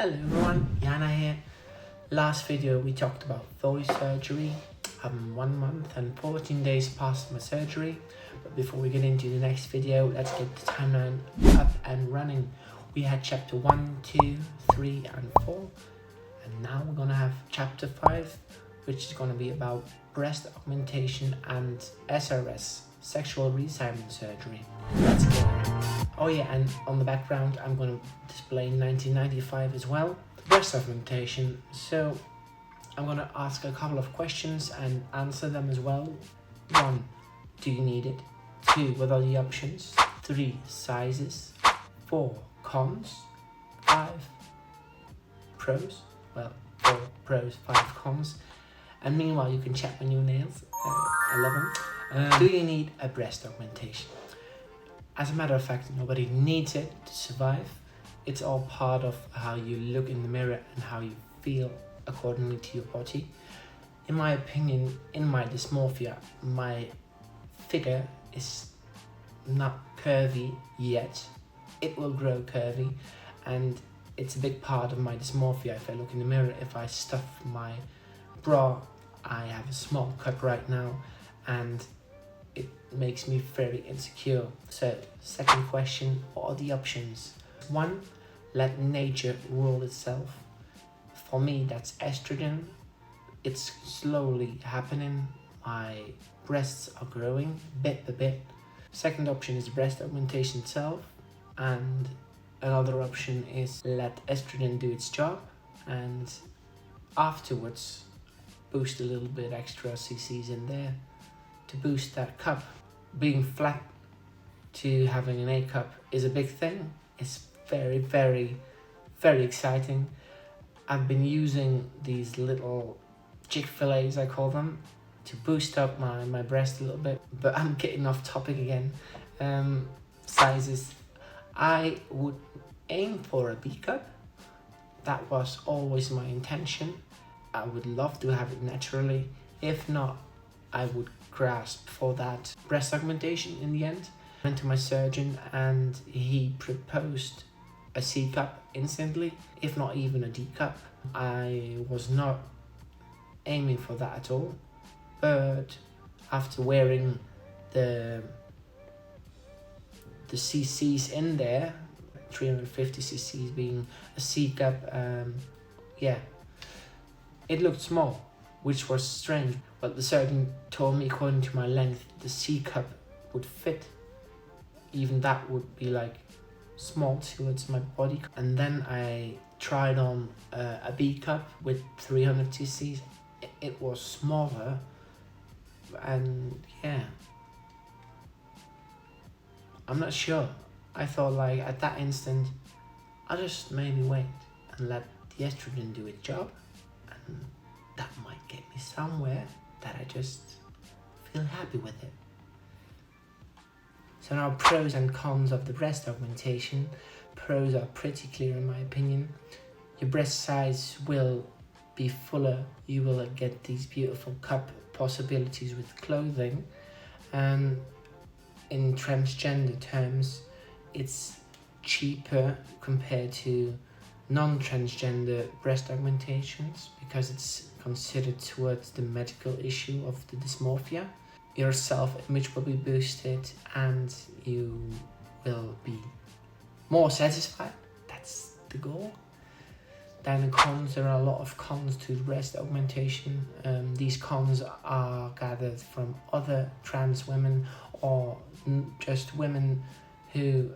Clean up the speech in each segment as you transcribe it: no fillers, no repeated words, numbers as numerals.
Hello everyone, Jana here. Last video we talked about voice surgery. I'm 1 month and 14 days past my surgery. But before we get into the next video, let's get the timeline up and running. We had chapter 1, 2, 3 and 4. And now we're gonna have chapter 5, which is gonna be about breast augmentation and SRS, sexual reassignment surgery. Let's go. Oh yeah, and on the background I'm going to display 1995 as well. Breast augmentation. So I'm going to ask a couple of questions and answer them as well. 1. Do you need it? 2. What are the options? 3. Sizes. 4. Cons. 5. Pros. Well, 4 pros, 5 cons. And meanwhile you can check my new nails. I love them. Do you need a breast augmentation? As a matter of fact, nobody needs it to survive. It's all part of how you look in the mirror and how you feel accordingly to your body. In my opinion, in my dysmorphia, my figure is not curvy yet. It will grow curvy, and it's a big part of my dysmorphia. If I look in the mirror, if I stuff my bra, I have a small cup right now, and it makes me very insecure. So, second question, what are the options? 1, let nature rule itself. For me, that's estrogen. It's slowly happening. My breasts are growing bit by bit. Second option is breast augmentation itself. And another option is let estrogen do its job, and afterwards boost a little bit extra cc's in there to boost that cup. Being flat to having an A cup is a big thing. It's very, very, very exciting. I've been using these little Chick-fil-A's, I call them, to boost up my breast a little bit, but I'm getting off topic again. Sizes. I would aim for a B cup. That was always my intention. I would love to have it naturally. If not, I would grasp for that breast augmentation in the end. I went to my surgeon and he proposed a C cup instantly, if not even a D cup. I was not aiming for that at all, but after wearing the cc's in there, 350 cc's being a C cup, yeah, it looked small, which was strange, but the surgeon told me according to my length the C cup would fit. Even that would be like small towards my body. And then I tried on a B cup with 300 cc's. It was smaller, and yeah, I'm not sure. I thought like at that instant I'll just maybe wait and let the estrogen do its job, and that might get me somewhere that I just feel happy with it. So now, pros and cons of the breast augmentation. Pros are pretty clear in my opinion. Your breast size will be fuller. You will get these beautiful cup possibilities with clothing. And in transgender terms, it's cheaper compared to non-transgender breast augmentations because it's considered towards the medical issue of the dysmorphia. Your self-image will be boosted and you will be more satisfied. That's the goal. Then the cons, there are a lot of cons to breast augmentation. These cons are gathered from other trans women or just women who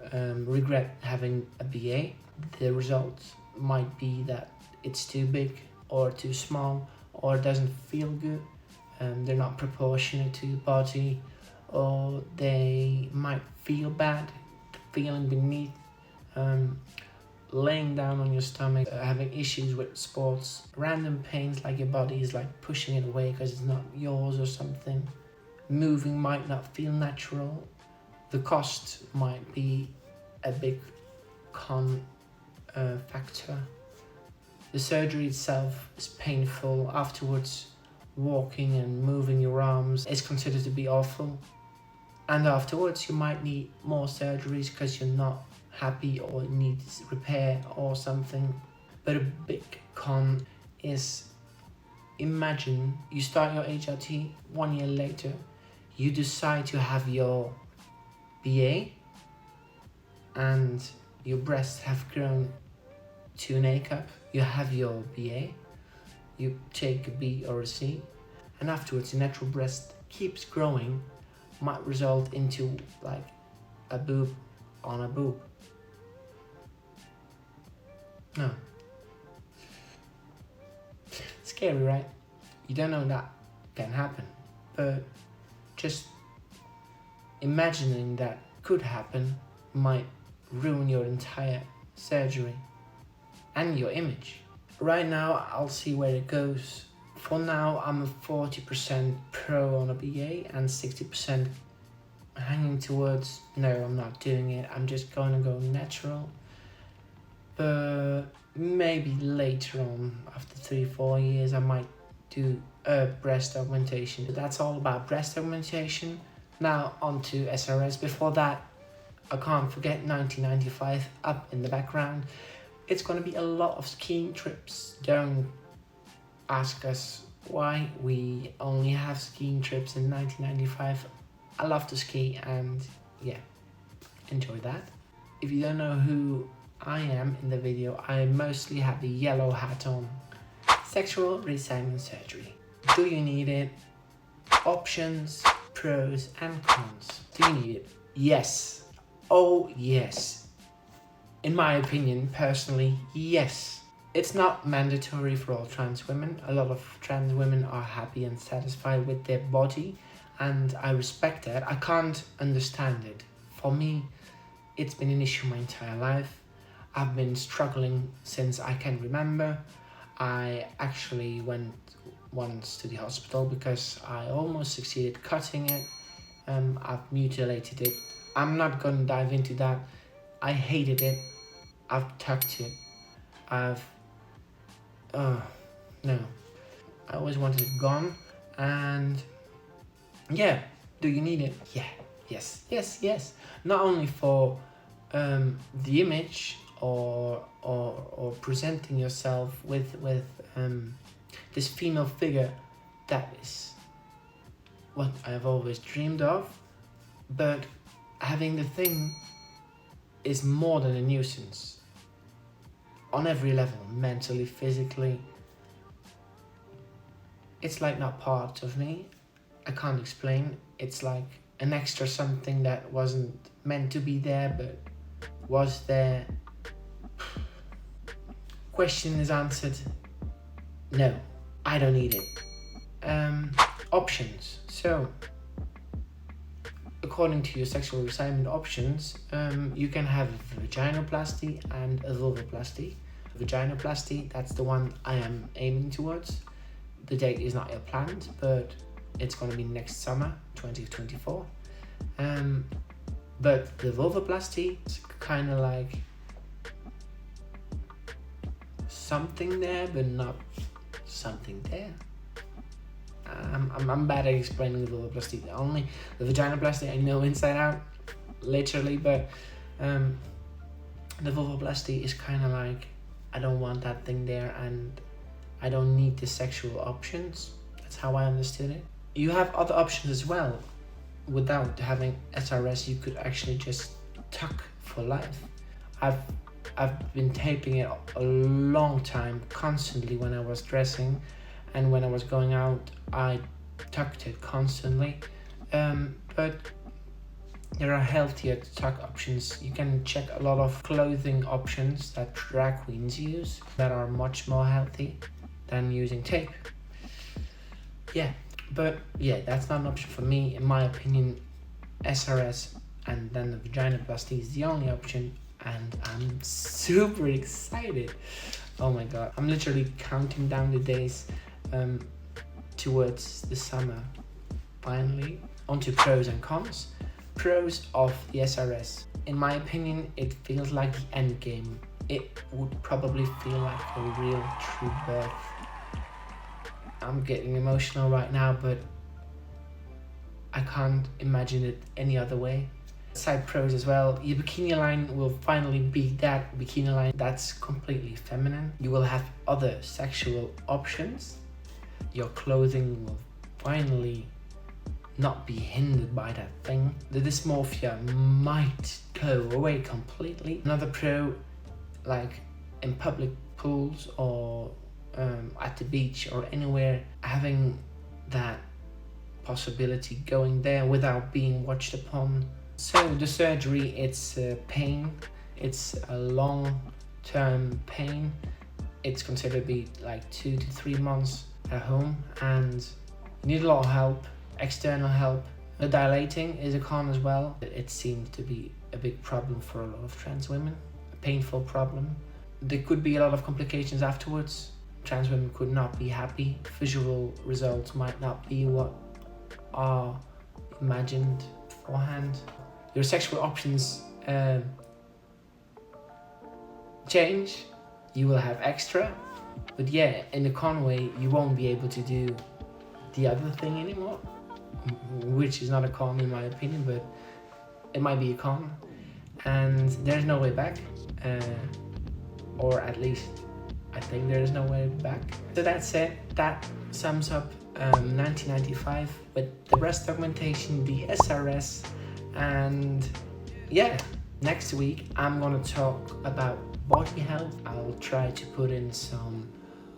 regret having a BA. The results might be that it's too big or too small, or doesn't feel good. They're not proportionate to your body, or they might feel bad, feeling beneath, laying down on your stomach, having issues with sports, random pains like your body is like pushing it away because it's not yours or something. Moving might not feel natural. The cost might be a big con factor. The surgery itself is painful. Afterwards, walking and moving your arms is considered to be awful. And afterwards, you might need more surgeries because you're not happy or need repair or something. But a big con is, imagine you start your HRT, 1 year later, you decide to have your BA and your breasts have grown to an A cup. You have your BA, you take a B or a C, and afterwards your natural breast keeps growing, might result into like a boob on a boob. No. Scary, right? You don't know that can happen, but just imagining that could happen might ruin your entire surgery and your image. Right now, I'll see where it goes. For now, I'm a 40% pro on a BA and 60% hanging towards, no, I'm not doing it. I'm just gonna go natural. But maybe later on, after 3-4 years, I might do a breast augmentation. But that's all about breast augmentation. Now on to SRS. Before that, I can't forget 1995 up in the background. It's going to be a lot of skiing trips. Don't ask us why we only have skiing trips in 1995. I love to ski and yeah, enjoy that. If you don't know who I am in the video, I mostly have the yellow hat on. Sexual reassignment surgery. Do you need it? Options, pros and cons. Do you need it? Yes. Oh yes. In my opinion, personally, yes. It's not mandatory for all trans women. A lot of trans women are happy and satisfied with their body, and I respect that. I can't understand it. For me, it's been an issue my entire life. I've been struggling since I can remember. I actually went once to the hospital because I almost succeeded cutting it. I've mutilated it. I'm not going to dive into that. I hated it. I've tucked it. No. I always wanted it gone. And yeah, do you need it? Yeah, yes. Not only for the image or presenting yourself with this female figure that is what I've always dreamed of, but having the thing is more than a nuisance on every level, mentally, physically. It's like not part of me. I can't explain. It's like an extra something that wasn't meant to be there but was there. Question is answered. No, I don't need it. Options. So according to your sexual reassignment options, you can have a vaginoplasty and a vulvoplasty. Vaginoplasty, that's the one I am aiming towards. The date is not yet planned, but it's going to be next summer, 2024. But the vulvoplasty is kind of like something there, but not something there. I'm bad at explaining the vulvoplasty. Only the vaginoplasty I know inside out, literally, but the vulvoplasty is kind of like, I don't want that thing there and I don't need the sexual options. That's how I understood it. You have other options as well. Without having SRS, you could actually just tuck for life. I've been taping it a long time, constantly when I was dressing, and when I was going out, I tucked it constantly. But there are healthier tuck options. You can check a lot of clothing options that drag queens use that are much more healthy than using tape. Yeah, but yeah, that's not an option for me. In my opinion, SRS and then the vaginoplasty is the only option, and I'm super excited. Oh my god, I'm literally counting down the days towards the summer. Finally, onto pros and cons. Pros of the SRS. In my opinion, it feels like the end game. It would probably feel like a real true birth. I'm getting emotional right now, but I can't imagine it any other way. side pros as well. Your bikini line will finally be that bikini line that's completely feminine. You will have other sexual options. Your clothing will finally not be hindered by that thing. The dysmorphia might go away completely. Another pro, like in public pools or at the beach or anywhere, having that possibility going there without being watched upon. So the surgery, it's pain. It's a long-term pain. It's considered to be like 2 to 3 months at home, and you need a lot of help, external help. The dilating is a con as well. It seems to be a big problem for a lot of trans women, a painful problem. There could be a lot of complications afterwards. Trans women could not be happy. Visual results might not be what are imagined beforehand. Your sexual options change. You will have extra, but yeah, in the con way, you won't be able to do the other thing anymore, which is not a con in my opinion, but it might be a con, and there's no way back, or at least I think there is no way back. So that's it. That sums up 1995 with the breast augmentation, the SRS, and yeah, next week I'm gonna talk about body health. I'll try to put in some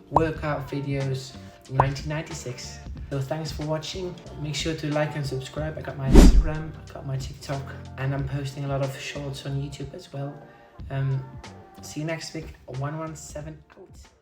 workout videos. 1996. So thanks for watching. Make sure to like and subscribe. I got my Instagram, I got my TikTok, and I'm posting a lot of shorts on YouTube as well. See you next week. 117 out.